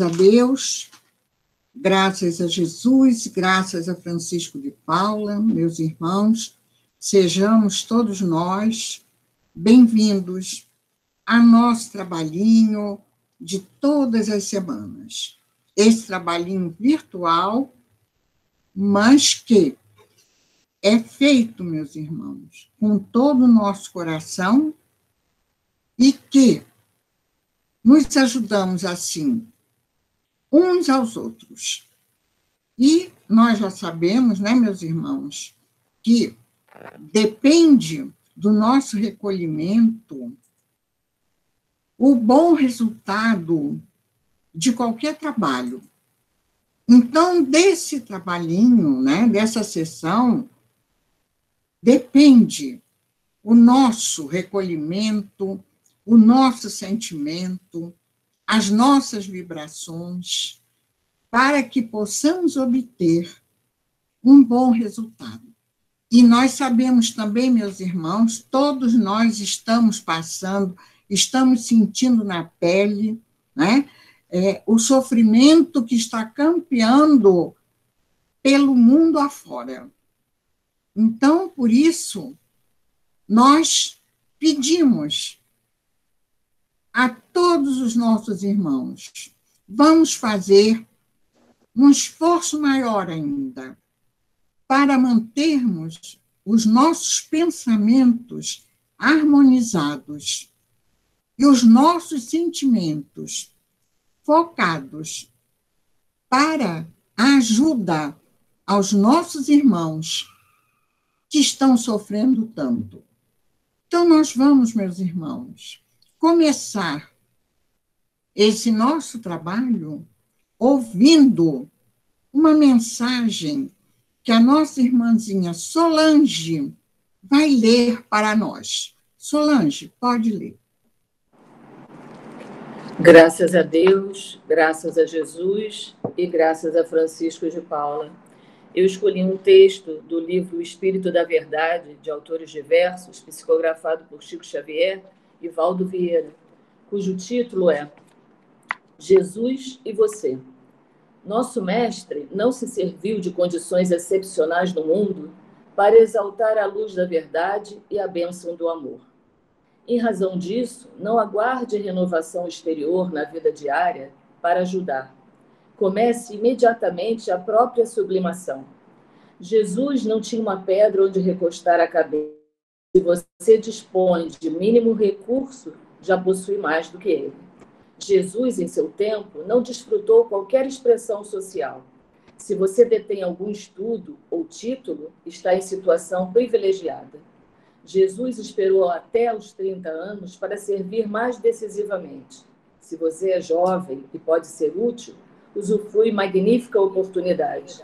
a Deus, graças a Jesus, graças a Francisco de Paula, meus irmãos, sejamos todos nós bem-vindos a nosso trabalhinho de todas as semanas. Esse trabalhinho virtual, mas que é feito, meus irmãos, com todo o nosso coração e que nos ajudamos assim uns aos outros. E nós já sabemos, né, meus irmãos, que depende do nosso recolhimento o bom resultado de qualquer trabalho. Então, desse trabalhinho, né, dessa sessão, depende o nosso recolhimento, o nosso sentimento, as nossas vibrações, para que possamos obter um bom resultado. E nós sabemos também, meus irmãos, todos nós estamos passando, estamos sentindo na pele, né, o sofrimento que está campeando pelo mundo afora. Então, por isso, nós pedimos a todos os nossos irmãos, vamos fazer um esforço maior ainda para mantermos os nossos pensamentos harmonizados e os nossos sentimentos focados para a ajuda aos nossos irmãos que estão sofrendo tanto. Então, nós vamos, meus irmãos, começar esse nosso trabalho ouvindo uma mensagem que a nossa irmãzinha Solange vai ler para nós. Solange, pode ler. Graças a Deus, graças a Jesus e graças a Francisco de Paula. Eu escolhi um texto do livro O Espírito da Verdade, de autores diversos, psicografado por Chico Xavier e Valdo Vieira, cujo título é Jesus e Você. Nosso mestre não se serviu de condições excepcionais no mundo para exaltar a luz da verdade e a bênção do amor. Em razão disso, não aguarde renovação exterior na vida diária para ajudar. Comece imediatamente a própria sublimação. Jesus não tinha uma pedra onde recostar a cabeça. Se você dispõe de mínimo recurso, já possui mais do que ele. Jesus, em seu tempo, não desfrutou qualquer expressão social. Se você detém algum estudo ou título, está em situação privilegiada. Jesus esperou até os 30 anos para servir mais decisivamente. Se você é jovem e pode ser útil, usufrui magnífica oportunidade.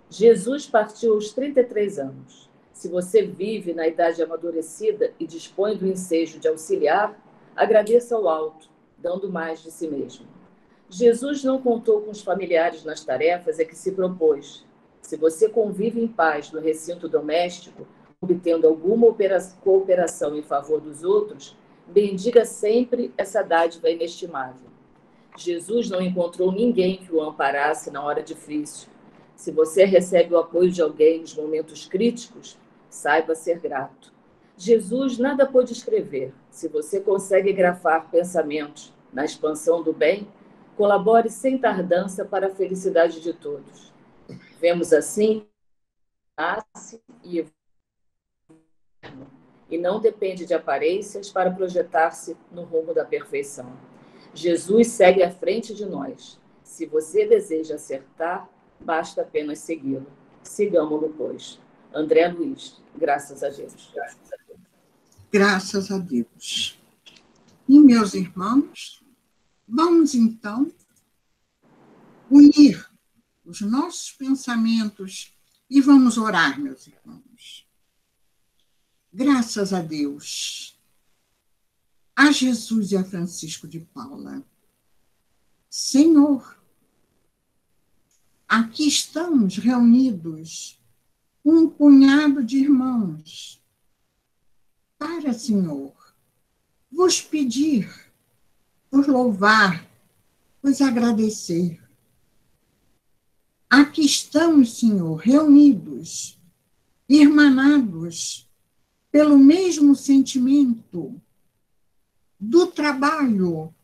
Jesus partiu aos 33 anos. Se você vive na idade amadurecida e dispõe do ensejo de auxiliar, agradeça ao alto, dando mais de si mesmo. Jesus não contou com os familiares nas tarefas a que se propôs. Se você convive em paz no recinto doméstico, obtendo alguma cooperação em favor dos outros, bendiga sempre essa dádiva inestimável. Jesus não encontrou ninguém que o amparasse na hora difícil. Se você recebe o apoio de alguém nos momentos críticos, saiba ser grato. Jesus nada pôde escrever. Se você consegue grafar pensamentos na expansão do bem, colabore sem tardança para a felicidade de todos. Vemos assim, nasce e não depende de aparências para projetar-se no rumo da perfeição. Jesus segue à frente de nós. Se você deseja acertar, basta apenas segui-lo. Sigamo-lo, pois. André Luiz, graças a Deus. Graças a Deus. E, meus irmãos, vamos, então, unir os nossos pensamentos e vamos orar, meus irmãos. Graças a Deus, a Jesus e a Francisco de Paula. Senhor, aqui estamos reunidos, um punhado de irmãos, para, Senhor, vos pedir, vos louvar vos agradecer. Aqui estamos, Senhor, reunidos, irmanados pelo mesmo sentimento do trabalho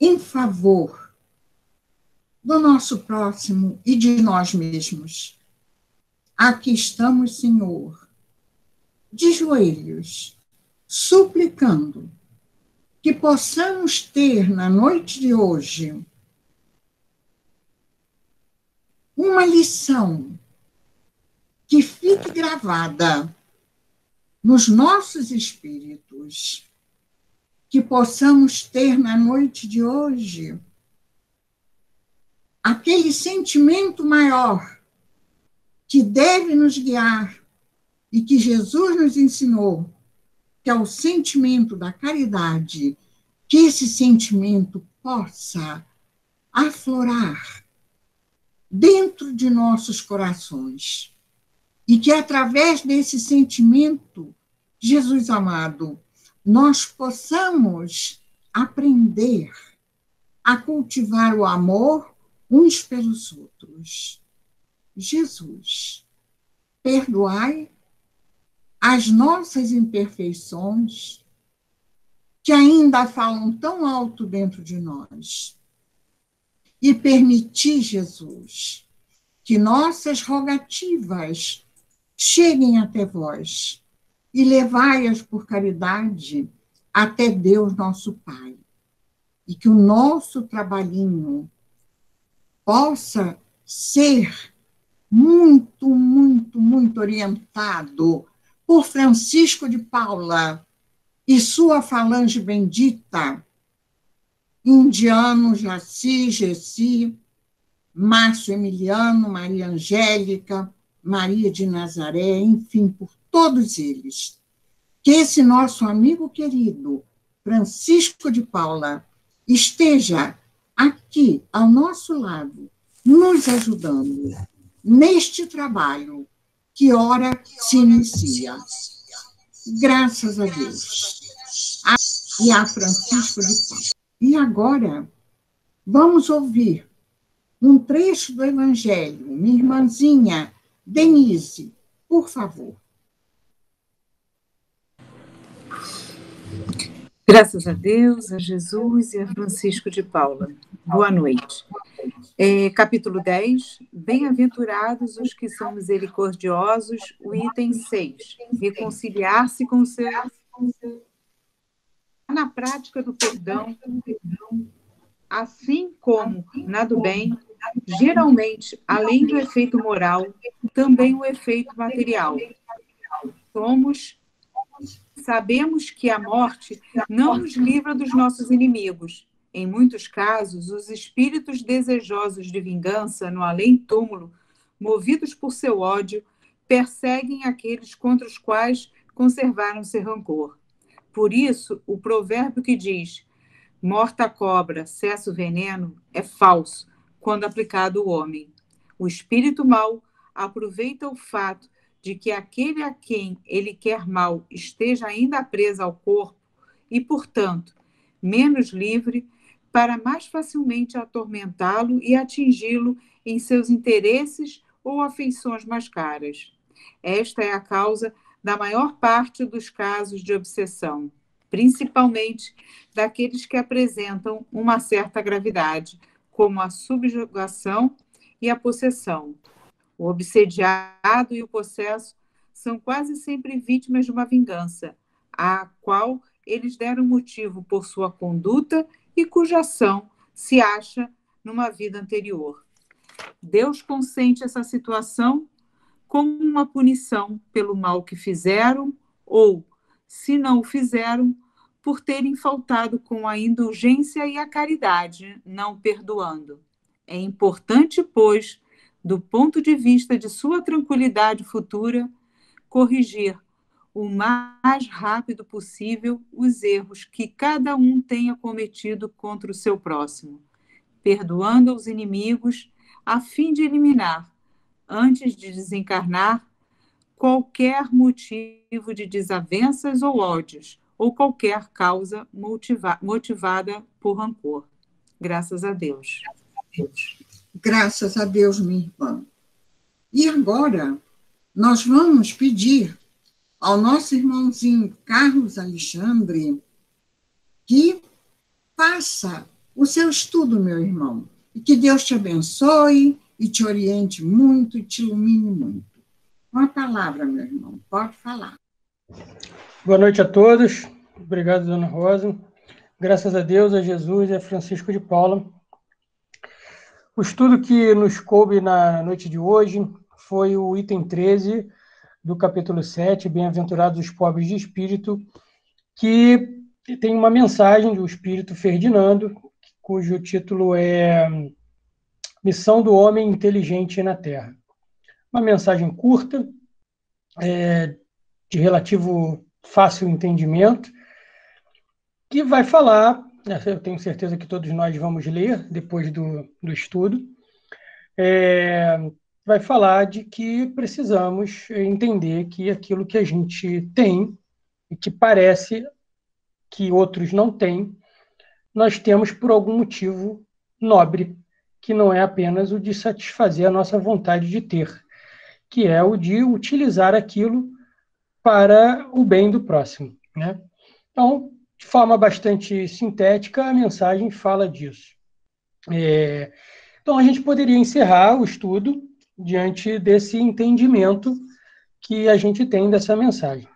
em favor do nosso próximo e de nós mesmos. Aqui estamos, Senhor, de joelhos, suplicando que possamos ter na noite de hoje uma lição que fique gravada nos nossos espíritos, que possamos ter na noite de hoje aquele sentimento maior que deve nos guiar e que Jesus nos ensinou, que é o sentimento da caridade, que esse sentimento possa aflorar dentro de nossos corações e que através desse sentimento, Jesus amado, nós possamos aprender a cultivar o amor uns pelos outros. Jesus, perdoai as nossas imperfeições que ainda falam tão alto dentro de nós. E permiti, Jesus, que nossas rogativas cheguem até vós e levai-as por caridade até Deus nosso Pai. E que o nosso trabalhinho possa ser muito, muito, muito orientado por Francisco de Paula e sua falange bendita, Indiano, Jaci, Gessi, Márcio Emiliano, Maria Angélica, Maria de Nazaré, enfim, por todos eles. Que esse nosso amigo querido, Francisco de Paula, esteja aqui, ao nosso lado, nos ajudando neste trabalho que ora se inicia. Graças a Deus. E a Francisco de Paula. E agora, vamos ouvir um trecho do Evangelho. Minha irmãzinha Denise, por favor. Graças a Deus, a Jesus e a Francisco de Paula. Boa noite. Capítulo 10, Bem-aventurados os que são misericordiosos, o item 6, reconciliar-se com o seu... Na prática do perdão, assim como na do bem, geralmente, além do efeito moral, também o efeito material. Sabemos que a morte não nos livra dos nossos inimigos. Em muitos casos, os espíritos desejosos de vingança no além-túmulo, movidos por seu ódio, perseguem aqueles contra os quais conservaram seu rancor. Por isso, o provérbio que diz morta a cobra, cessa o veneno, é falso quando aplicado ao homem. O espírito mau aproveita o fato de que aquele a quem ele quer mal esteja ainda preso ao corpo e, portanto, menos livre, para mais facilmente atormentá-lo e atingi-lo em seus interesses ou afeições mais caras. Esta é a causa da maior parte dos casos de obsessão, principalmente daqueles que apresentam uma certa gravidade, como a subjugação e a possessão. O obsediado e o possesso são quase sempre vítimas de uma vingança, à qual eles deram motivo por sua conduta e cuja ação se acha numa vida anterior. Deus consente essa situação como uma punição pelo mal que fizeram ou, se não o fizeram, por terem faltado com a indulgência e a caridade, não perdoando. É importante, pois, do ponto de vista de sua tranquilidade futura, corrigir o mais rápido possível os erros que cada um tenha cometido contra o seu próximo, perdoando os inimigos a fim de eliminar, antes de desencarnar, qualquer motivo de desavenças ou ódios, ou qualquer causa motivada por rancor. Graças a Deus. Graças a Deus, minha irmã. E agora, nós vamos pedir ao nosso irmãozinho Carlos Alexandre que faça o seu estudo, meu irmão, e que Deus te abençoe e te oriente muito e te ilumine muito. Com a palavra, meu irmão, pode falar. Boa noite a todos. Obrigado, dona Rosa. Graças a Deus, a Jesus e a Francisco de Paula. O estudo que nos coube na noite de hoje foi o item 13 do capítulo 7, Bem-aventurados os pobres de espírito, que tem uma mensagem do espírito Ferdinando, cujo título é Missão do Homem Inteligente na Terra. Uma mensagem curta, de relativo fácil entendimento, que vai falar, eu tenho certeza que todos nós vamos ler depois do estudo, vai falar de que precisamos entender que aquilo que a gente tem e que parece que outros não têm, nós temos por algum motivo nobre, que não é apenas o de satisfazer a nossa vontade de ter, que é o de utilizar aquilo para o bem do próximo, né? Então, de forma bastante sintética, a mensagem fala disso. Então, a gente poderia encerrar o estudo diante desse entendimento que a gente tem dessa mensagem.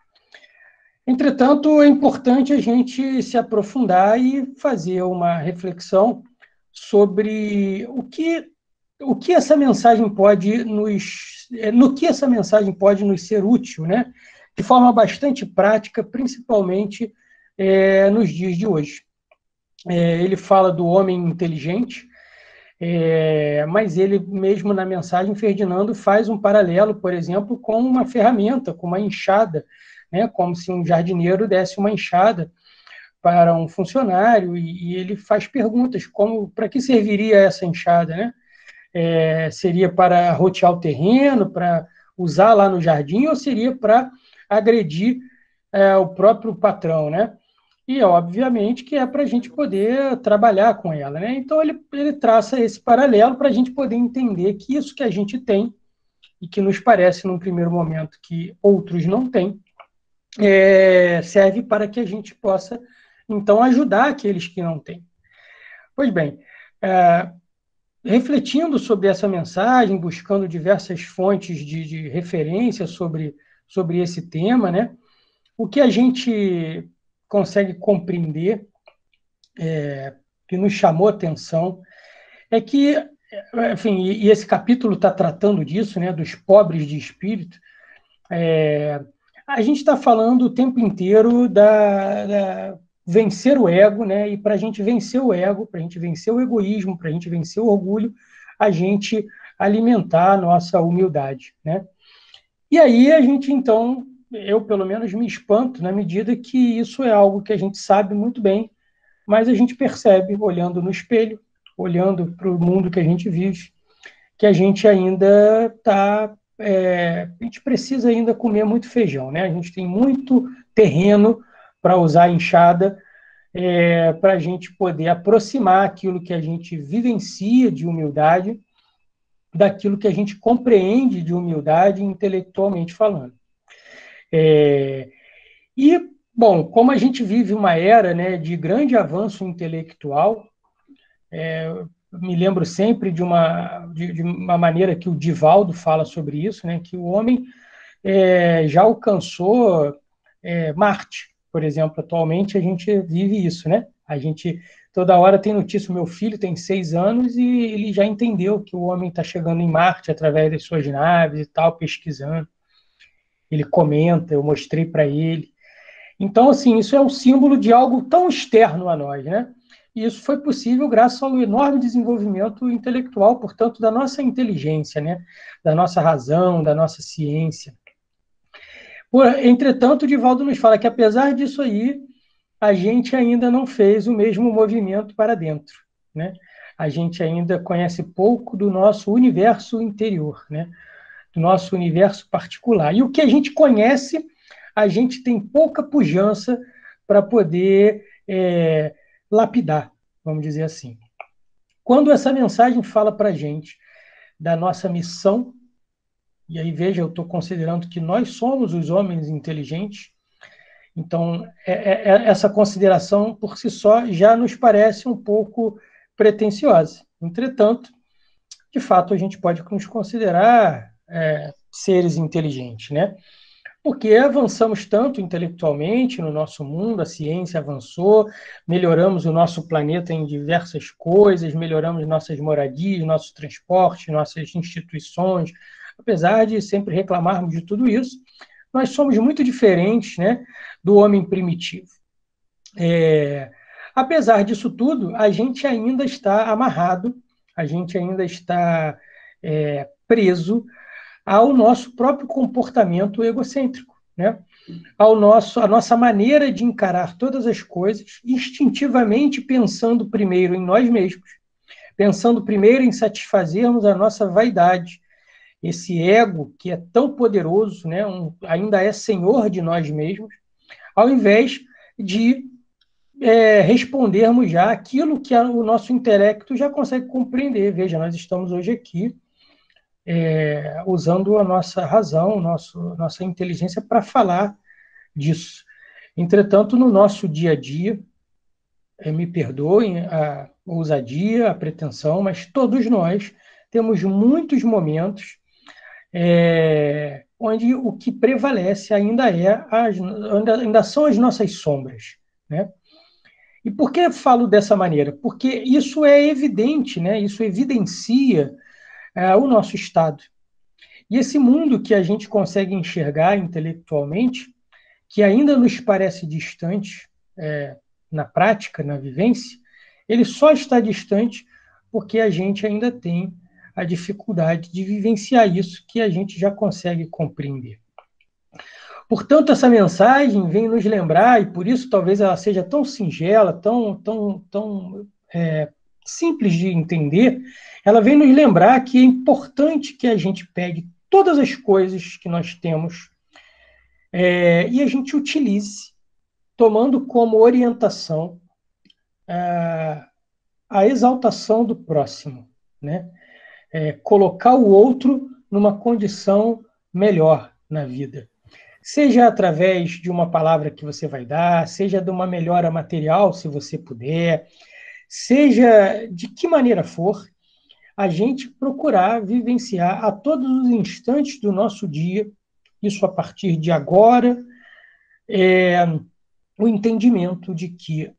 Entretanto, é importante a gente se aprofundar e fazer uma reflexão sobre no que essa mensagem pode nos ser útil, né? De forma bastante prática, principalmente nos dias de hoje. Ele fala do homem inteligente, mas ele mesmo na mensagem, Ferdinando faz um paralelo, por exemplo, com uma ferramenta, com uma enxada, né? Como se um jardineiro desse uma enxada para um funcionário, e ele faz perguntas como para que serviria essa enxada, né? Seria para rotear o terreno, para usar lá no jardim, ou seria para agredir o próprio patrão, né? E, obviamente, que é para a gente poder trabalhar com ela, né? Então, ele traça esse paralelo para a gente poder entender que isso que a gente tem, e que nos parece, num primeiro momento, que outros não têm, serve para que a gente possa, então, ajudar aqueles que não têm. Pois bem, refletindo sobre essa mensagem, buscando diversas fontes de referência sobre esse tema, né? O que a gente consegue compreender, que nos chamou a atenção, é que, enfim, e esse capítulo está tratando disso, né, dos pobres de espírito. A gente está falando o tempo inteiro da vencer o ego, né? E para a gente vencer o ego, para a gente vencer o egoísmo, para a gente vencer o orgulho, a gente alimentar a nossa humildade, né? E aí a gente, então, eu pelo menos me espanto na medida que isso é algo que a gente sabe muito bem, mas a gente percebe, olhando no espelho, olhando para o mundo que a gente vive, que a gente ainda está... a gente precisa ainda comer muito feijão, né? A gente tem muito terreno para usar a enxada, para a gente poder aproximar aquilo que a gente vivencia de humildade daquilo que a gente compreende de humildade intelectualmente falando. E, bom, como a gente vive uma era, né, de grande avanço intelectual, me lembro sempre de uma maneira que o Divaldo fala sobre isso, né, que o homem já alcançou Marte, por exemplo. Atualmente a gente vive isso, né? A gente toda hora tem notícia. O meu filho tem 6 anos e ele já entendeu que o homem está chegando em Marte através das suas naves e tal, pesquisando. Ele comenta, eu mostrei para ele. Então, assim, isso é um símbolo de algo tão externo a nós, né? E isso foi possível graças ao enorme desenvolvimento intelectual, portanto, da nossa inteligência, né? Da nossa razão, da nossa ciência. Entretanto, o Divaldo nos fala que, apesar disso aí, a gente ainda não fez o mesmo movimento para dentro, né? A gente ainda conhece pouco do nosso universo interior, né? Do nosso universo particular. E o que a gente conhece, a gente tem pouca pujança para poder lapidar, vamos dizer assim. quando essa mensagem fala para a gente da nossa missão, e aí veja, eu estou considerando que nós somos os homens inteligentes, então essa consideração por si só já nos parece um pouco pretensiosa. Entretanto, de fato, a gente pode nos considerar seres inteligentes, né? Porque avançamos tanto intelectualmente no nosso mundo, a ciência avançou, melhoramos o nosso planeta em diversas coisas, melhoramos nossas moradias, nosso transporte, nossas instituições. Apesar de sempre reclamarmos de tudo isso, nós somos muito diferentes, né, do homem primitivo. Apesar disso tudo, a gente ainda está amarrado, a gente ainda está preso ao nosso próprio comportamento egocêntrico, né? A nossa maneira de encarar todas as coisas, instintivamente pensando primeiro em nós mesmos, pensando primeiro em satisfazermos a nossa vaidade, esse ego que é tão poderoso, né? Ainda é senhor de nós mesmos, ao invés de respondermos já aquilo que o nosso intelecto já consegue compreender. Veja, nós estamos hoje aqui usando a nossa razão, nossa inteligência para falar disso. Entretanto, no nosso dia a dia, me perdoem a ousadia, a pretensão, mas todos nós temos muitos momentos onde o que prevalece ainda são as nossas sombras, né? E por que eu falo dessa maneira? Porque isso é evidente, né? Isso evidencia o nosso estado. E esse mundo que a gente consegue enxergar intelectualmente, que ainda nos parece distante na prática, na vivência, ele só está distante porque a gente ainda tem a dificuldade de vivenciar isso que a gente já consegue compreender. Portanto, essa mensagem vem nos lembrar, e por isso talvez ela seja tão singela, tão simples de entender, ela vem nos lembrar que é importante que a gente pegue todas as coisas que nós temos e a gente utilize, tomando como orientação a exaltação do próximo, né? Colocar o outro numa condição melhor na vida. Seja através de uma palavra que você vai dar, seja de uma melhora material, se você puder, seja de que maneira for, a gente procurar vivenciar a todos os instantes do nosso dia, isso a partir de agora, o entendimento de que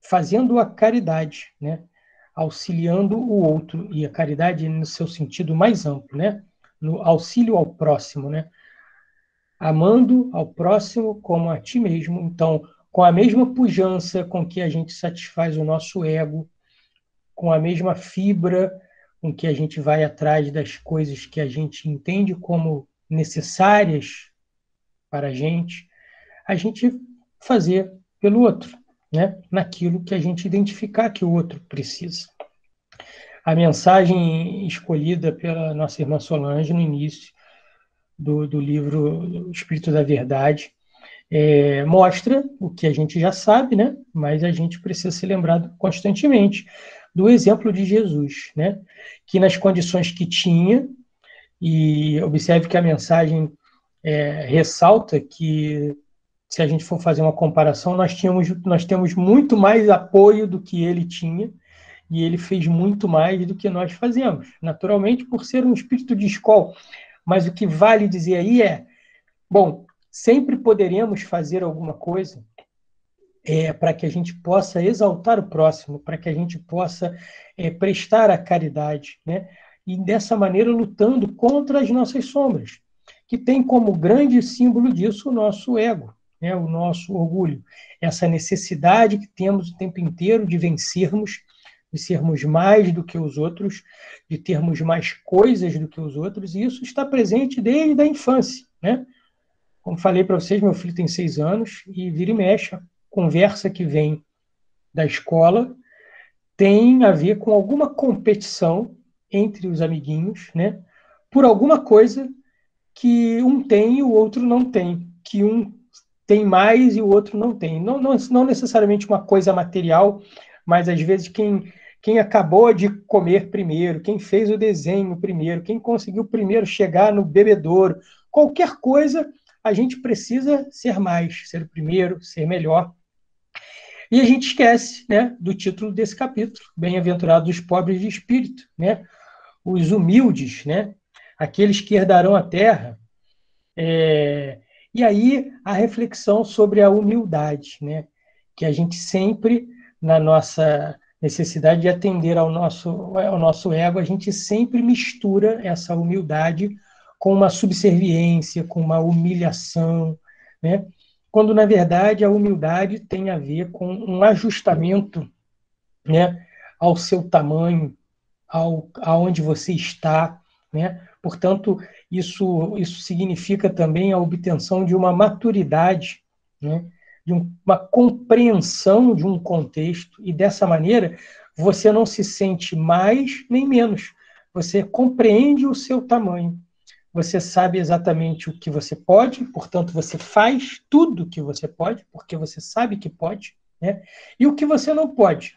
fazendo a caridade, né, auxiliando o outro, e a caridade no seu sentido mais amplo, né, no auxílio ao próximo, né, amando ao próximo como a ti mesmo. Então, com a mesma pujança com que a gente satisfaz o nosso ego, com a mesma fibra com que a gente vai atrás das coisas que a gente entende como necessárias para a gente fazer pelo outro, né? Naquilo que a gente identificar que o outro precisa. A mensagem escolhida pela nossa irmã Solange no início do livro Espírito da Verdade mostra o que a gente já sabe, né? Mas a gente precisa ser lembrado constantemente do exemplo de Jesus, né? Que nas condições que tinha, e observe que a mensagem ressalta que, se a gente for fazer uma comparação, nós temos muito mais apoio do que ele tinha, e ele fez muito mais do que nós fazemos, naturalmente por ser um espírito de escola. Mas o que vale dizer aí bom, sempre poderemos fazer alguma coisa para que a gente possa exaltar o próximo, para que a gente possa prestar a caridade, né? E dessa maneira lutando contra as nossas sombras, que tem como grande símbolo disso o nosso ego, né? O nosso orgulho, essa necessidade que temos o tempo inteiro de vencermos, de sermos mais do que os outros, de termos mais coisas do que os outros, e isso está presente desde a infância, né? Como falei para vocês, meu filho tem 6 anos, e vira e mexe, a conversa que vem da escola tem a ver com alguma competição entre os amiguinhos, né? Por alguma coisa que um tem e o outro não tem, que um tem mais e o outro não tem. Não necessariamente uma coisa material, mas às vezes quem quem acabou de comer primeiro, quem fez o desenho primeiro, quem conseguiu primeiro chegar no bebedouro. Qualquer coisa, a gente precisa ser mais, ser o primeiro, ser melhor. E a gente esquece, né, do título desse capítulo, Bem-aventurados os pobres de espírito, né, os humildes, né, aqueles que herdarão a terra. E aí a reflexão sobre a humildade, né, que a gente sempre, na nossa necessidade de atender ao nosso ego, a gente sempre mistura essa humildade com uma subserviência, com uma humilhação, né? Quando, na verdade, a humildade tem a ver com um ajustamento, né, ao seu tamanho, aonde você está, né? Portanto, isso significa também a obtenção de uma maturidade, né? De uma compreensão de um contexto, e dessa maneira você não se sente mais nem menos, você compreende o seu tamanho, você sabe exatamente o que você pode, portanto você faz tudo o que você pode, porque você sabe que pode, né? E o que você não pode,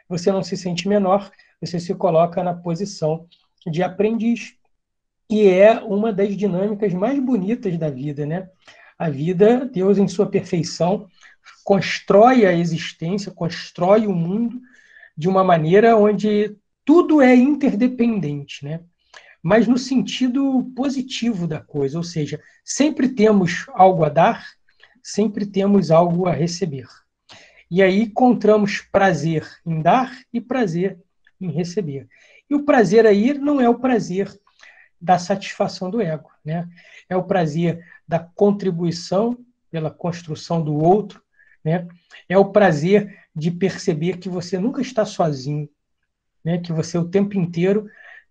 você não se sente menor, você se coloca na posição de aprendiz. E é uma das dinâmicas mais bonitas da vida, né? A vida, Deus em sua perfeição, constrói a existência, constrói o mundo de uma maneira onde tudo é interdependente, né? Mas no sentido positivo da coisa, ou seja, sempre temos algo a dar, sempre temos algo a receber. E aí encontramos prazer em dar e prazer em receber. E o prazer aí não é o prazer da satisfação do ego, né? É o prazer da contribuição pela construção do outro, né? É o prazer de perceber que você nunca está sozinho, né? Que você o tempo inteiro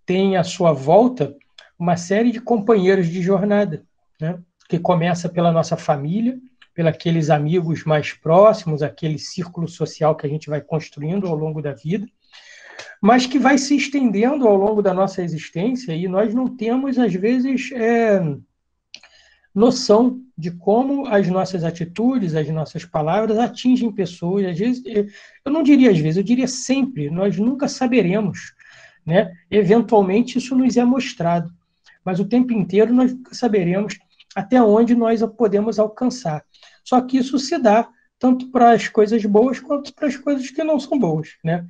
tem à sua volta uma série de companheiros de jornada, né? Que começa pela nossa família, pelos amigos mais próximos, aquele círculo social que a gente vai construindo ao longo da vida, mas que vai se estendendo ao longo da nossa existência, e nós não temos, às vezes, noção de como as nossas atitudes, as nossas palavras atingem pessoas. Às vezes, eu não diria às vezes, eu diria sempre, nós nunca saberemos, né? Eventualmente isso nos é mostrado, mas o tempo inteiro nós nunca saberemos até onde nós podemos alcançar. Só que isso se dá tanto para as coisas boas quanto para as coisas que não são boas, né?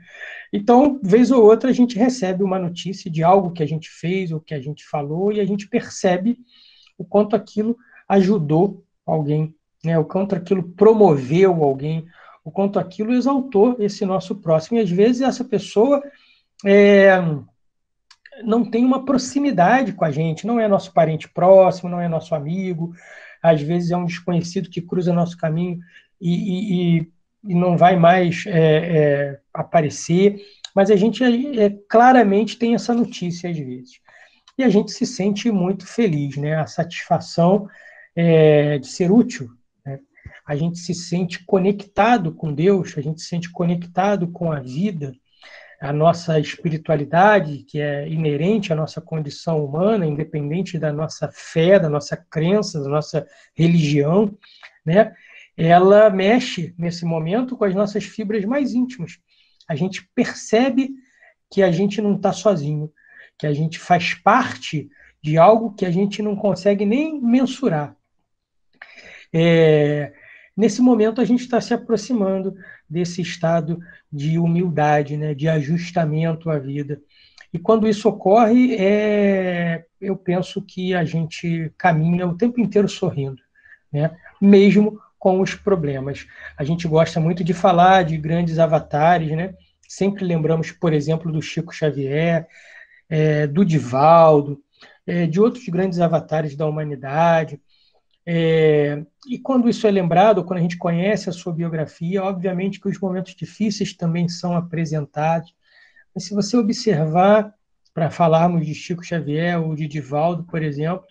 Então, vez ou outra, a gente recebe uma notícia de algo que a gente fez ou que a gente falou, e a gente percebe o quanto aquilo ajudou alguém, né? O quanto aquilo promoveu alguém, o quanto aquilo exaltou esse nosso próximo. E às vezes essa pessoa não tem uma proximidade com a gente, não é nosso parente próximo, não é nosso amigo, às vezes é um desconhecido que cruza nosso caminho e não vai mais aparecer, mas a gente claramente tem essa notícia às vezes. E a gente se sente muito feliz, né? A satisfação de ser útil, né? A gente se sente conectado com Deus, a gente se sente conectado com a vida, a nossa espiritualidade, que é inerente à nossa condição humana, independente da nossa fé, da nossa crença, da nossa religião, né? Ela mexe, nesse momento, com as nossas fibras mais íntimas. A gente percebe que a gente não está sozinho, que a gente faz parte de algo que a gente não consegue nem mensurar. Nesse momento, a gente está se aproximando desse estado de humildade, né, de ajustamento à vida. E quando isso ocorre, eu penso que a gente caminha o tempo inteiro sorrindo, né, mesmo com os problemas. A gente gosta muito de falar de grandes avatares, né? Sempre lembramos, por exemplo, do Chico Xavier, do Divaldo, de outros grandes avatares da humanidade. E quando isso é lembrado, quando a gente conhece a sua biografia, obviamente que os momentos difíceis também são apresentados. Mas se você observar, para falarmos de Chico Xavier ou de Divaldo, por exemplo,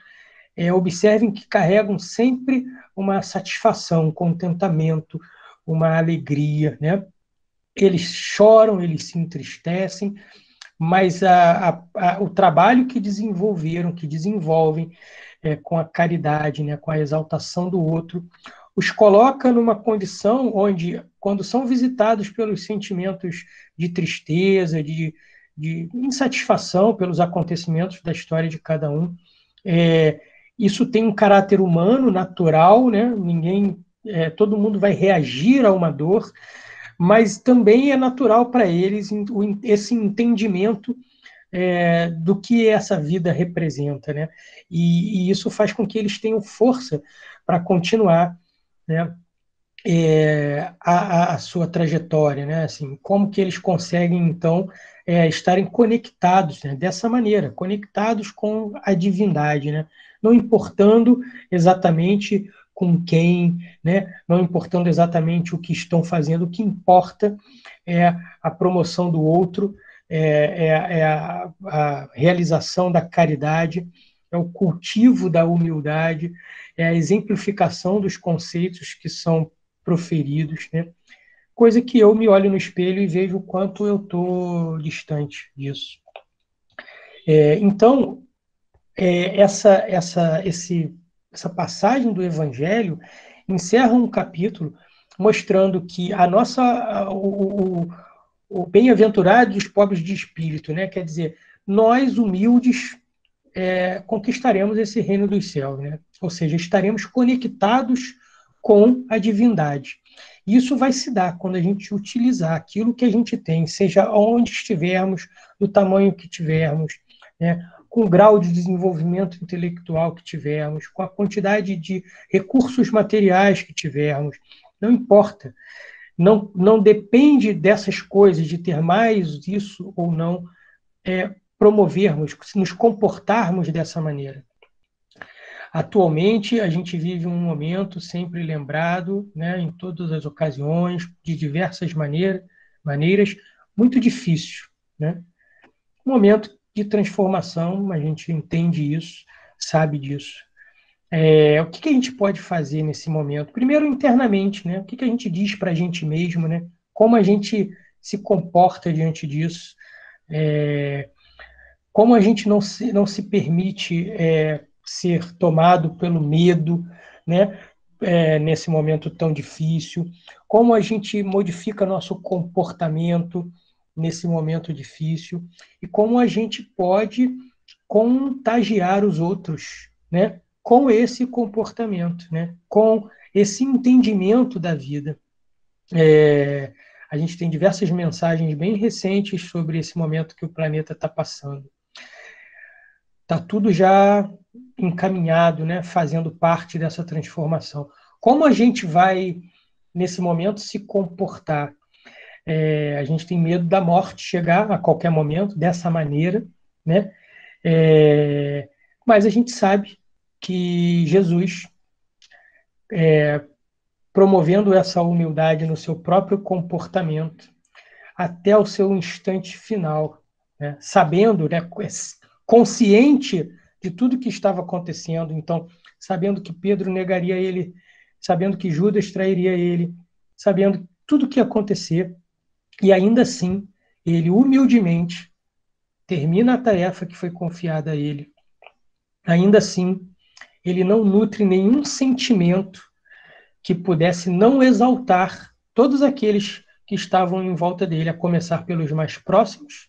observem que carregam sempre uma satisfação, um contentamento, uma alegria, né? Eles choram, eles se entristecem, mas o trabalho que desenvolveram, que desenvolvem com a caridade, né, com a exaltação do outro, os coloca numa condição onde, quando são visitados pelos sentimentos de tristeza, de insatisfação pelos acontecimentos da história de cada um, isso tem um caráter humano, natural, né? Todo mundo vai reagir a uma dor, mas também é natural para eles esse entendimento do que essa vida representa, né? E isso faz com que eles tenham força para continuar, né, a sua trajetória, né? Assim, como que eles conseguem, então, estarem conectados, né, dessa maneira, conectados com a divindade, né? Não importando exatamente com quem, né? Não importando exatamente o que estão fazendo, o que importa é a promoção do outro, a realização da caridade, é o cultivo da humildade, é a exemplificação dos conceitos que são proferidos, né? Coisa que eu me olho no espelho e vejo o quanto eu estou distante disso. Então, essa passagem do Evangelho encerra um capítulo mostrando que o bem-aventurado dos pobres de espírito, né? Quer dizer, nós humildes conquistaremos esse reino dos céus, né? Ou seja, estaremos conectados com a divindade. Isso vai se dar quando a gente utilizar aquilo que a gente tem, seja onde estivermos, do tamanho que tivermos, né? Com o grau de desenvolvimento intelectual que tivermos, com a quantidade de recursos materiais que tivermos, não importa. Não depende dessas coisas, de ter mais isso ou não, promovermos, nos comportarmos dessa maneira. Atualmente, a gente vive um momento sempre lembrado, né, em todas as ocasiões, de diversas maneiras, muito difícil, né? Um momento de transformação, a gente entende isso, sabe disso. O que a gente pode fazer nesse momento? Primeiro, internamente, né? O que a gente diz para a gente mesmo, né? Como a gente se comporta diante disso? Como a gente não se permite ser tomado pelo medo, né? Nesse momento tão difícil? Como a gente modifica nosso comportamento nesse momento difícil? E como a gente pode contagiar os outros, né, com esse comportamento, né, com esse entendimento da vida. A gente tem diversas mensagens bem recentes sobre esse momento que o planeta está passando. Está tudo já encaminhado, né, fazendo parte dessa transformação. Como a gente vai, nesse momento, se comportar? A gente tem medo da morte chegar a qualquer momento, dessa maneira, né? Mas a gente sabe que Jesus, promovendo essa humildade no seu próprio comportamento, até o seu instante final, né? Sabendo, né, consciente de tudo que estava acontecendo, então, sabendo que Pedro negaria ele, sabendo que Judas trairia ele, sabendo tudo o que ia acontecer, e ainda assim, ele humildemente termina a tarefa que foi confiada a ele. Ainda assim, ele não nutre nenhum sentimento que pudesse não exaltar todos aqueles que estavam em volta dele, a começar pelos mais próximos,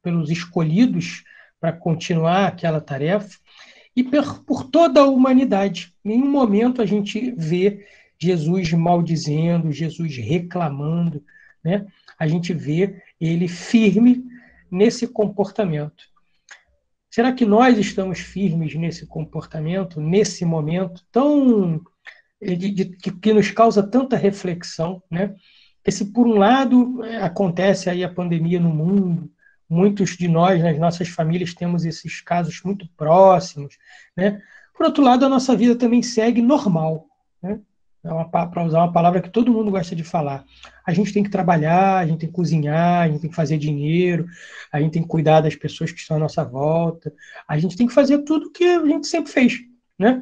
pelos escolhidos para continuar aquela tarefa, e por toda a humanidade. Em nenhum momento a gente vê Jesus maldizendo, Jesus reclamando, né? A gente vê ele firme nesse comportamento. Será que nós estamos firmes nesse comportamento, nesse momento tão que nos causa tanta reflexão, né? Que se por um lado acontece aí a pandemia no mundo, muitos de nós, nas nossas famílias, temos esses casos muito próximos, né? Por outro lado, a nossa vida também segue normal, né? Para usar uma palavra que todo mundo gosta de falar. A gente tem que trabalhar, a gente tem que cozinhar, a gente tem que fazer dinheiro, a gente tem que cuidar das pessoas que estão à nossa volta, a gente tem que fazer tudo que a gente sempre fez, né?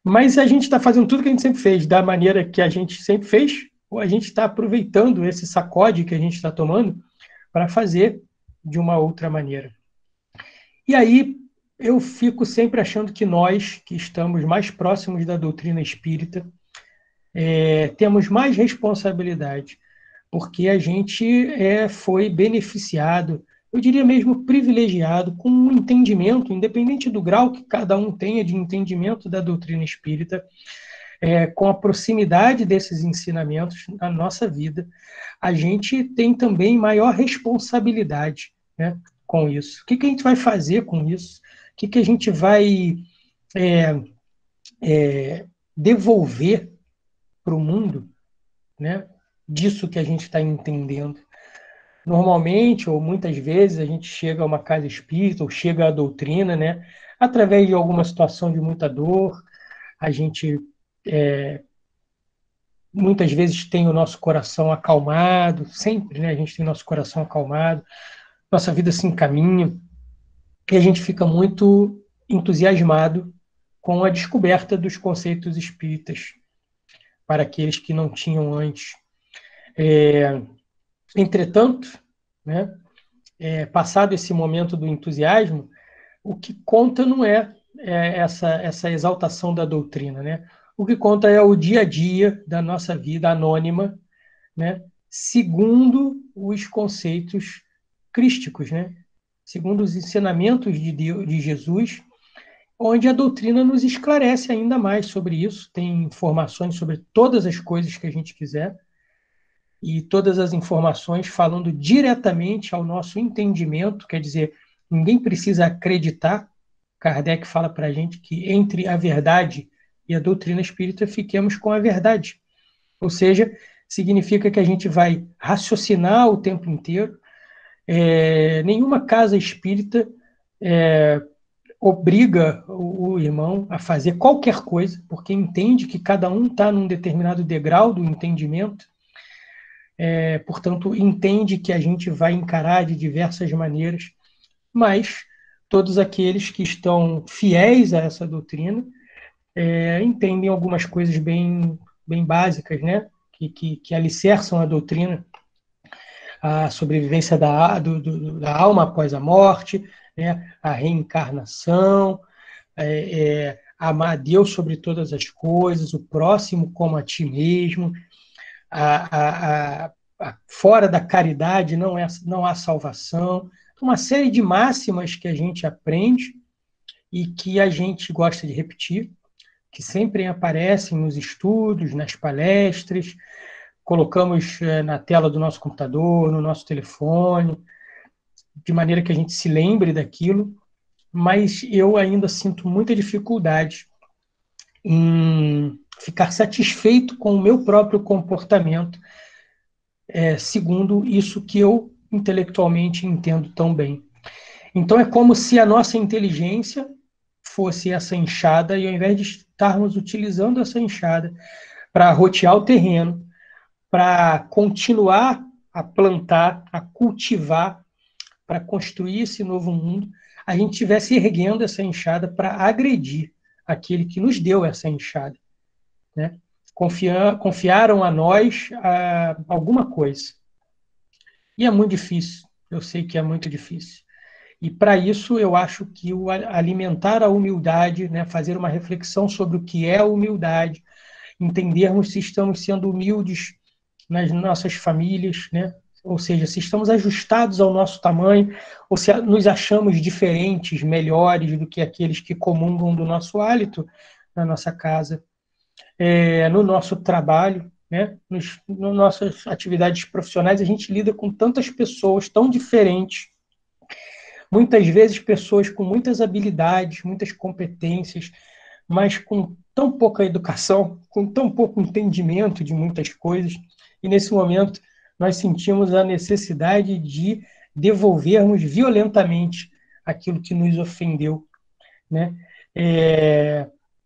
Mas a gente está fazendo tudo que a gente sempre fez da maneira que a gente sempre fez, ou a gente está aproveitando esse sacode que a gente está tomando para fazer de uma outra maneira. E aí eu fico sempre achando que nós, que estamos mais próximos da doutrina espírita, temos mais responsabilidade, porque a gente foi beneficiado, eu diria mesmo privilegiado, com um entendimento, independente do grau que cada um tenha de entendimento da doutrina espírita, com a proximidade desses ensinamentos na nossa vida, a gente tem também maior responsabilidade, né, com isso. O que a gente vai fazer com isso? O que a gente vai devolver para o mundo, né, disso que a gente está entendendo? Normalmente, ou muitas vezes, a gente chega a uma casa espírita, ou chega à doutrina, né, através de alguma situação de muita dor. A gente muitas vezes tem o nosso coração acalmado, sempre, né, a gente tem nosso coração acalmado, nossa vida se encaminha, e a gente fica muito entusiasmado com a descoberta dos conceitos espíritas para aqueles que não tinham antes. Entretanto, né, passado esse momento do entusiasmo, o que conta não é essa exaltação da doutrina, né? O que conta é o dia a dia da nossa vida anônima, né? Segundo os conceitos crísticos, né? Segundo os ensinamentos de Deus, de Jesus, onde a doutrina nos esclarece ainda mais sobre isso, tem informações sobre todas as coisas que a gente quiser, e todas as informações falando diretamente ao nosso entendimento, quer dizer, ninguém precisa acreditar. Kardec fala para a gente que entre a verdade e a doutrina espírita fiquemos com a verdade. Ou seja, significa que a gente vai raciocinar o tempo inteiro. Nenhuma casa espírita obriga o irmão a fazer qualquer coisa, porque entende que cada um está num determinado degrau do entendimento. Portanto, entende que a gente vai encarar de diversas maneiras, mas todos aqueles que estão fiéis a essa doutrina entendem algumas coisas bem básicas, né? Que alicerçam a doutrina, a sobrevivência da alma após a morte, né? A reencarnação, amar a Deus sobre todas as coisas, o próximo como a ti mesmo, fora da caridade não há salvação. Uma série de máximas que a gente aprende e que a gente gosta de repetir, que sempre aparecem nos estudos, nas palestras, colocamos na tela do nosso computador, no nosso telefone, de maneira que a gente se lembre daquilo, mas eu ainda sinto muita dificuldade em ficar satisfeito com o meu próprio comportamento, segundo isso que eu intelectualmente entendo tão bem. Então é como se a nossa inteligência fosse essa enxada, e ao invés de estarmos utilizando essa enxada para rotear o terreno, para continuar a plantar, a cultivar, para construir esse novo mundo, a gente estivesse erguendo essa enxada para agredir aquele que nos deu essa enxada, né? Confiaram a nós alguma coisa. E é muito difícil, eu sei que é muito difícil. E para isso eu acho que o alimentar a humildade, né, fazer uma reflexão sobre o que é a humildade, entendermos se estamos sendo humildes nas nossas famílias, né? Ou seja, se estamos ajustados ao nosso tamanho, ou se nos achamos diferentes, melhores do que aqueles que comungam do nosso hálito na nossa casa, no nosso trabalho, né? Nas nossas atividades profissionais, a gente lida com tantas pessoas tão diferentes, muitas vezes pessoas com muitas habilidades, muitas competências, mas com tão pouca educação, com tão pouco entendimento de muitas coisas. E nesse momento nós sentimos a necessidade de devolvermos violentamente aquilo que nos ofendeu, né?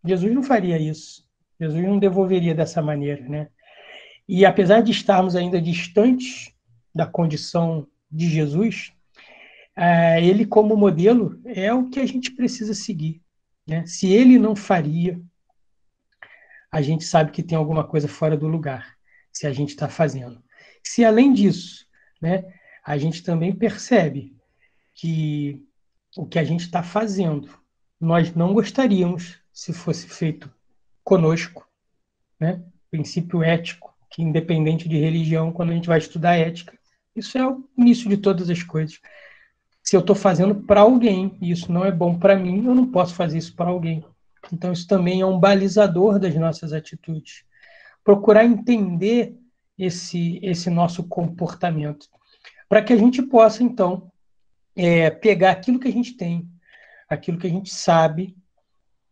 Jesus não faria isso. Jesus não devolveria dessa maneira, né? E apesar de estarmos ainda distantes da condição de Jesus, ele como modelo é o que a gente precisa seguir, né? Se ele não faria, a gente sabe que tem alguma coisa fora do lugar, se a gente está fazendo. Se além disso, né, a gente também percebe que o que a gente está fazendo, nós não gostaríamos se fosse feito conosco, né? princípio ético, que independente de religião, quando a gente vai estudar ética, isso é o início de todas as coisas. Se eu estou fazendo para alguém e isso não é bom para mim, eu não posso fazer isso para alguém. Então, isso também é um balizador das nossas atitudes. Procurar entender esse nosso comportamento, para que a gente possa, então, pegar aquilo que a gente tem, aquilo que a gente sabe,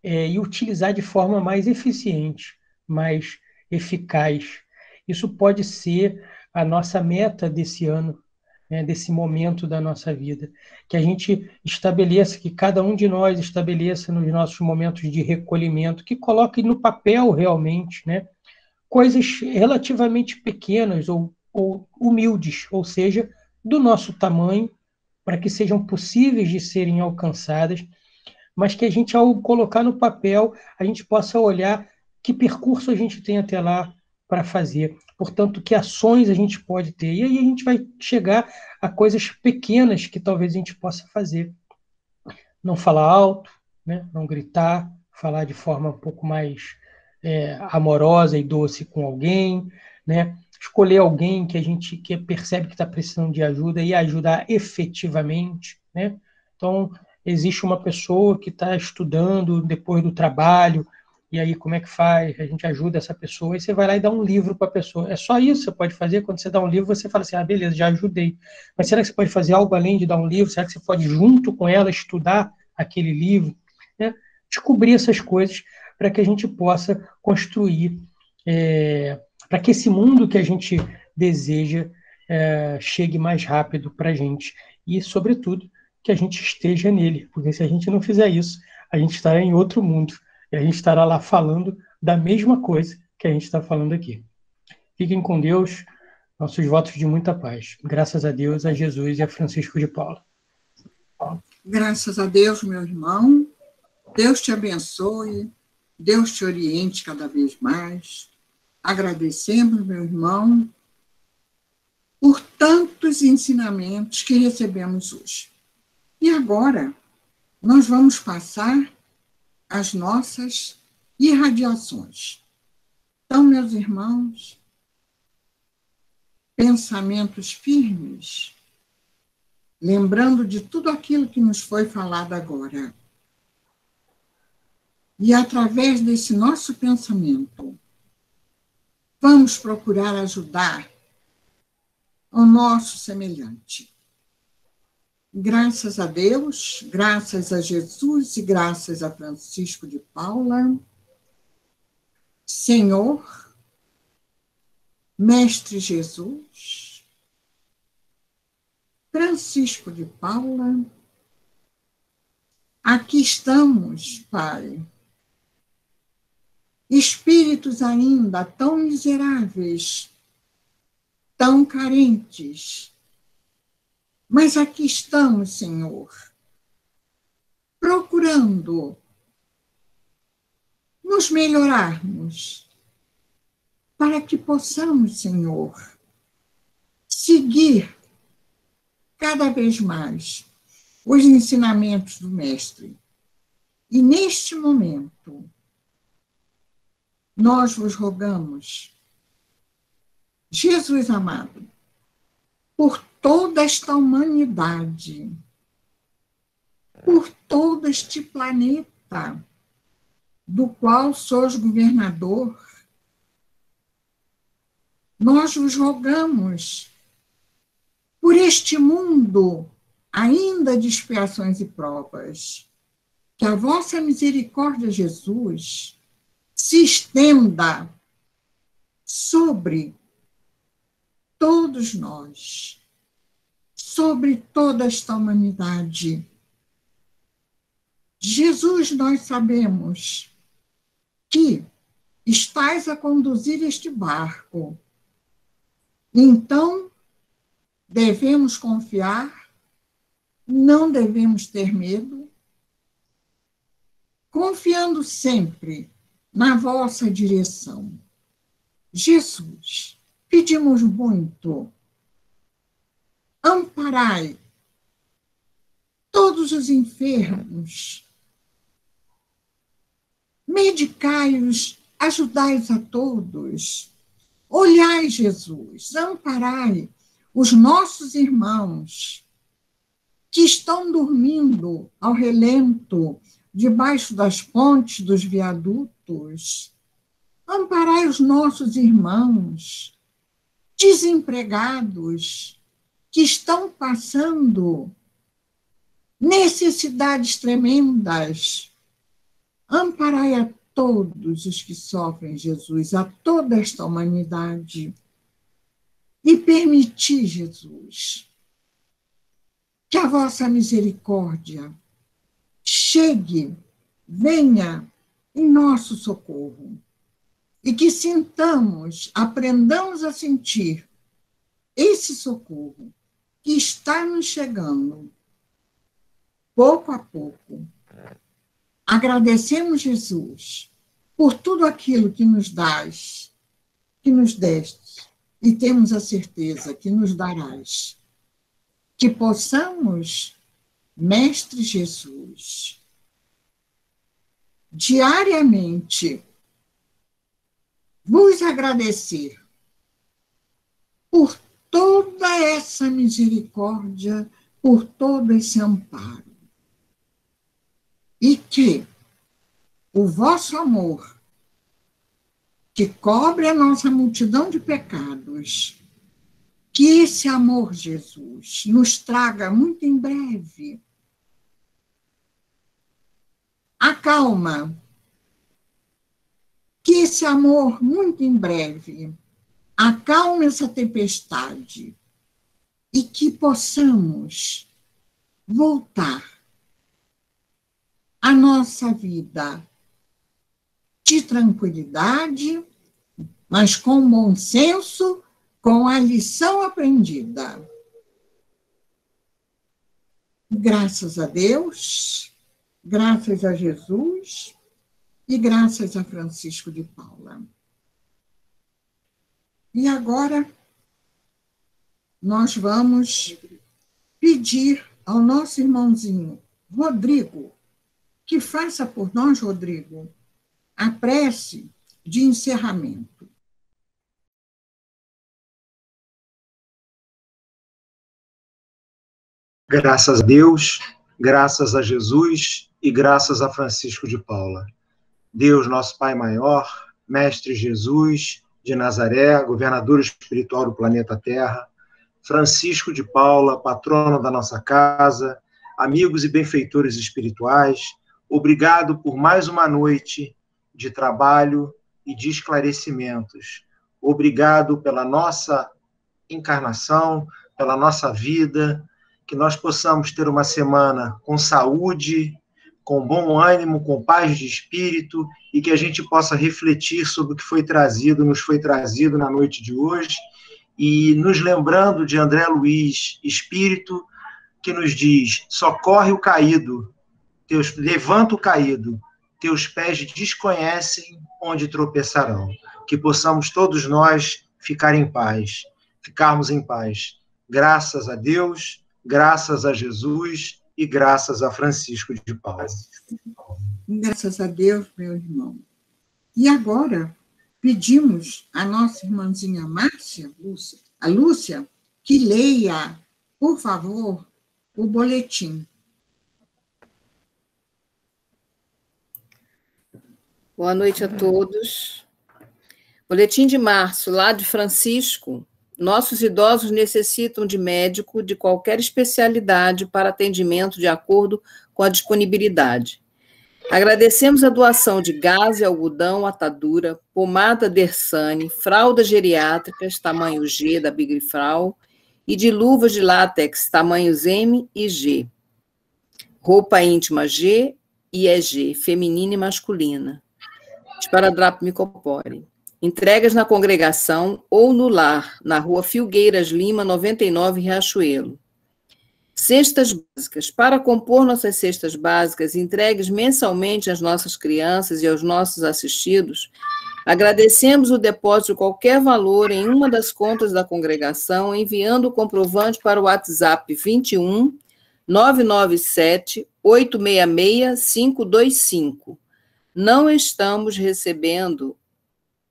e utilizar de forma mais eficiente, mais eficaz. Isso pode ser a nossa meta desse ano, né, desse momento da nossa vida. Que a gente estabeleça, que cada um de nós estabeleça nos nossos momentos de recolhimento, que coloque no papel realmente, né, coisas relativamente pequenas ou humildes, ou seja, do nosso tamanho, para que sejam possíveis de serem alcançadas, mas que a gente, ao colocar no papel, a gente possa olhar que percurso a gente tem até lá para fazer. Portanto, que ações a gente pode ter. E aí a gente vai chegar a coisas pequenas que talvez a gente possa fazer. Não falar alto, né? Não gritar, falar de forma um pouco mais amorosa e doce com alguém, né? Escolher alguém que a gente percebe que está precisando de ajuda e ajudar efetivamente, né? Então, existe uma pessoa que está estudando depois do trabalho, e aí como é que faz? A gente ajuda essa pessoa, e você vai lá e dá um livro para a pessoa. É só isso que você pode fazer. Quando você dá um livro, você fala assim, beleza, já ajudei. Mas será que você pode fazer algo além de dar um livro? Será que você pode, junto com ela, estudar aquele livro? Né? Descobrir essas coisas para que a gente possa construir, para que esse mundo que a gente deseja chegue mais rápido para a gente. E, sobretudo, que a gente esteja nele, porque se a gente não fizer isso, a gente estará em outro mundo, e a gente estará lá falando da mesma coisa que a gente está falando aqui. Fiquem com Deus, nossos votos de muita paz. Graças a Deus, a Jesus e a Francisco de Paula. Graças a Deus, meu irmão. Deus te abençoe, Deus te oriente cada vez mais. Agradecemos, meu irmão, por tantos ensinamentos que recebemos hoje. E agora, nós vamos passar as nossas irradiações. Então, meus irmãos, pensamentos firmes, lembrando de tudo aquilo que nos foi falado agora. E através desse nosso pensamento, vamos procurar ajudar o nosso semelhante. Graças a Deus, graças a Jesus e graças a Francisco de Paula, Senhor, Mestre Jesus, Francisco de Paula, aqui estamos, Pai, espíritos ainda tão miseráveis, tão carentes, mas aqui estamos, Senhor, procurando nos melhorarmos, para que possamos, Senhor, seguir cada vez mais os ensinamentos do Mestre. E neste momento, nós vos rogamos, Jesus amado, por toda esta humanidade, por todo este planeta, do qual sois governador, nós vos rogamos por este mundo ainda de expiações e provas, que a vossa misericórdia, Jesus, se estenda sobre todos nós, sobre toda esta humanidade. Jesus, nós sabemos que estás a conduzir este barco. Então, devemos confiar, não devemos ter medo, confiando sempre na vossa direção. Jesus, pedimos muito, amparai todos os enfermos, medicai-os ajudai a todos. Olhai, Jesus, amparai os nossos irmãos que estão dormindo ao relento, debaixo das pontes dos viadutos. Amparai os nossos irmãos desempregados que estão passando necessidades tremendas. Amparai a todos os que sofrem, Jesus, a toda esta humanidade. E permiti, Jesus, que a vossa misericórdia chegue, venha em nosso socorro. E que sintamos, aprendamos a sentir esse socorro que está nos chegando, pouco a pouco. Agradecemos, Jesus, por tudo aquilo que nos dás, que nos deste, e temos a certeza que nos darás. Que possamos, Mestre Jesus, diariamente vos agradecer por toda essa misericórdia, por todo esse amparo. E que o vosso amor, que cobre a nossa multidão de pecados, que esse amor, Jesus, nos traga muito em breve a calma, que esse amor, muito em breve, acalme essa tempestade e que possamos voltar à nossa vida de tranquilidade, mas com bom senso, com a lição aprendida. Graças a Deus, graças a Jesus e graças a Francisco de Paula. E agora, nós vamos pedir ao nosso irmãozinho Rodrigo, que faça por nós, Rodrigo, a prece de encerramento. Graças a Deus, graças a Jesus e graças a Francisco de Paula. Deus, nosso Pai maior, Mestre Jesus de Nazaré, governador espiritual do planeta Terra, Francisco de Paula, patrono da nossa casa, amigos e benfeitores espirituais, obrigado por mais uma noite de trabalho e de esclarecimentos. Obrigado pela nossa encarnação, pela nossa vida, que nós possamos ter uma semana com saúde, com bom ânimo, com paz de espírito, e que a gente possa refletir sobre o que foi trazido, nos foi trazido na noite de hoje, e nos lembrando de André Luiz, espírito, que nos diz: socorre o caído, levanta o caído, teus pés desconhecem onde tropeçarão. Que possamos todos nós ficar em paz, ficarmos em paz. Graças a Deus, graças a Jesus e graças a Francisco de Paula. Graças a Deus, meu irmão. E agora, pedimos à nossa irmãzinha Márcia, a Lúcia, que leia, por favor, o boletim. Boa noite a todos. Boletim de março, lá de Francisco. Nossos idosos necessitam de médico de qualquer especialidade para atendimento de acordo com a disponibilidade. Agradecemos a doação de gás e algodão, atadura, pomada Dersane, fraldas geriátricas, tamanho G, da Bigrifral, e de luvas de látex, tamanhos M e G. Roupa íntima G e EG, feminina e masculina. Esparadrapo Micopore. Entregas na congregação ou no lar, na rua Filgueiras Lima, 99, Riachuelo. Cestas básicas. Para compor nossas cestas básicas, entregues mensalmente às nossas crianças e aos nossos assistidos, agradecemos o depósito de qualquer valor em uma das contas da congregação, enviando o comprovante para o WhatsApp 21 997 866 525. Não estamos recebendo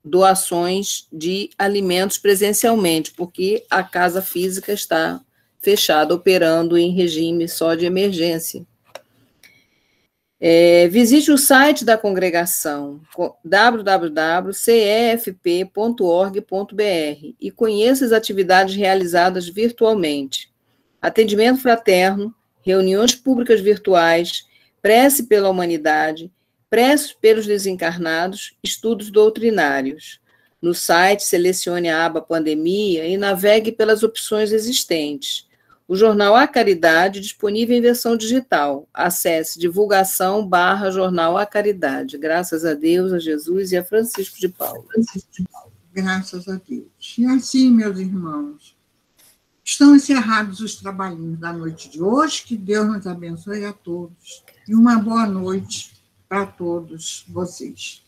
doações de alimentos presencialmente, porque a casa física está fechada, operando em regime só de emergência. Visite o site da congregação, www.cefp.org.br, e conheça as atividades realizadas virtualmente. Atendimento fraterno, reuniões públicas virtuais, prece pela humanidade, prece pelos desencarnados, estudos doutrinários. No site, selecione a aba Pandemia e navegue pelas opções existentes. O jornal A Caridade, disponível em versão digital. Acesse divulgação/jornal A Caridade. Graças a Deus, a Jesus e a Francisco de Paula. Graças a Deus. E assim, meus irmãos, estão encerrados os trabalhinhos da noite de hoje. Que Deus nos abençoe a todos. E uma boa noite para todos vocês.